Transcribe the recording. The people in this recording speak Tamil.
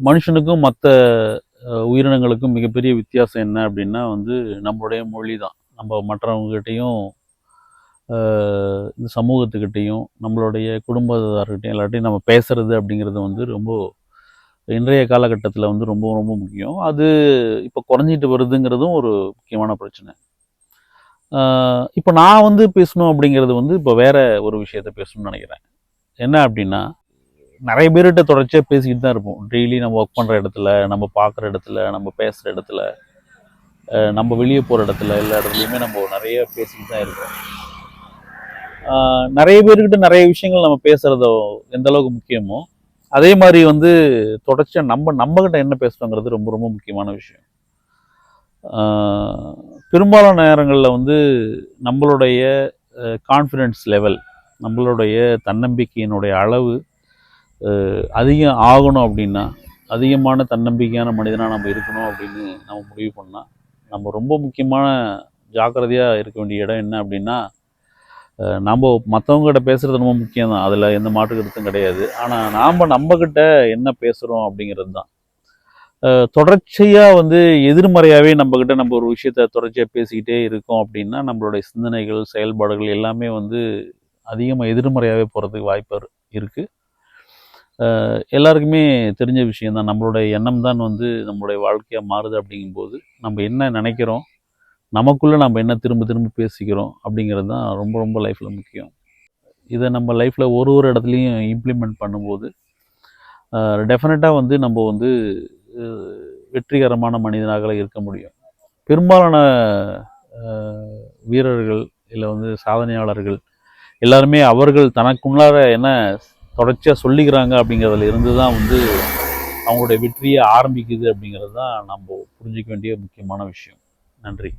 மனுஷனுக்கும் மற்ற உயிரினங்களுக்கும் மிகப்பெரிய வித்தியாசம் என்ன அப்படின்னா வந்து நம்மளுடைய மொழி தான். நம்ம மற்றவங்ககிட்டையும் இந்த சமூகத்துக்கிட்டேயும் நம்மளுடைய குடும்பத்தார்கிட்டையும் எல்லார்ட்டையும் நம்ம பேசுறது அப்படிங்கிறது வந்து ரொம்ப இன்றைய காலகட்டத்தில் வந்து ரொம்ப ரொம்ப முக்கியம். அது இப்போ குறைஞ்சிட்டு வருதுங்கிறதும் ஒரு முக்கியமான பிரச்சனை. இப்போ நான் வந்து பேசணும் அப்படிங்கிறது வந்து இப்போ வேற ஒரு விஷயத்த பேசணும்னு நினைக்கிறேன். என்ன அப்படின்னா, நிறைய பேர்கிட்ட தொடர்ச்சியாக பேசிக்கிட்டு தான் இருப்போம். டெய்லி நம்ம ஒர்க் பண்ணுற இடத்துல, நம்ம பார்க்குற இடத்துல, நம்ம பேசுகிற இடத்துல, நம்ம வெளியே போகிற இடத்துல, எல்லா இடத்துலையுமே நம்ம நிறைய பேசிக்கிட்டு தான் இருக்கோம். நிறைய பேர்கிட்ட நிறைய விஷயங்கள் நம்ம பேசுகிறதோ எந்த அளவுக்கு முக்கியமோ, அதே மாதிரி வந்து தொடர்ச்சியாக நம்மகிட்ட என்ன பேசுகிறோங்கிறது ரொம்ப ரொம்ப முக்கியமான விஷயம். பெரும்பாலான நேரங்களில் வந்து நம்மளுடைய கான்ஃபிடென்ஸ் லெவல், நம்மளுடைய தன்னம்பிக்கையினுடைய அளவு அதிகம் ஆகணும் அப்படின்னா, அதிகமான தன்னம்பிக்கையான மனிதனாக நம்ம இருக்கணும் அப்படின்னு நம்ம முடிவு பண்ணால், நம்ம ரொம்ப முக்கியமான ஜாக்கிரதையாக இருக்க வேண்டிய இடம் என்ன அப்படின்னா, நம்ம மற்றவங்ககிட்ட பேசுகிறது ரொம்ப முக்கியம் தான், அதில் எந்த மாற்று கருத்தும் கிடையாது. ஆனால் நம்மக்கிட்ட என்ன பேசுகிறோம் அப்படிங்கிறது தான். தொடர்ச்சியாக வந்து எதிர்மறையாகவே நம்மக்கிட்ட நம்ம ஒரு விஷயத்த தொடர்ச்சியாக பேசிக்கிட்டே இருக்கோம் அப்படின்னா, நம்மளுடைய சிந்தனைகள், செயல்பாடுகள் எல்லாமே வந்து அதிகமாக எதிர்மறையாகவே போகிறதுக்கு வாய்ப்பு இருக்குது. எல்லாருக்குமே தெரிஞ்ச விஷயந்தான். நம்மளுடைய எண்ணம் தான் வந்து நம்மளுடைய வாழ்க்கையாக மாறுது. அப்படிங்கும்போது நம்ம என்ன நினைக்கிறோம், நமக்குள்ளே நம்ம என்ன திரும்ப திரும்ப பேசிக்கிறோம் அப்படிங்கிறது தான் ரொம்ப ரொம்ப லைஃப்பில் முக்கியம். இதை நம்ம லைஃப்பில் ஒரு இடத்துலையும் இம்ப்ளிமெண்ட் பண்ணும்போது டெஃபினட்டாக வந்து நம்ம வந்து வெற்றிகரமான மனிதனாக இருக்க முடியும். பெரும்பாலான வீரர்கள் இல்லை வந்து சாதனையாளர்கள் எல்லாருமே அவர்கள் தனக்குள்ளார என்ன தொடர்ச்சியாக சொல்லிக்கிறாங்க அப்படிங்கிறதுல இருந்து தான் வந்து அவங்களுடைய வெற்றியை ஆரம்பிக்குது அப்படிங்கிறது தான் நம்ம புரிஞ்சிக்க வேண்டிய முக்கியமான விஷயம். நன்றி.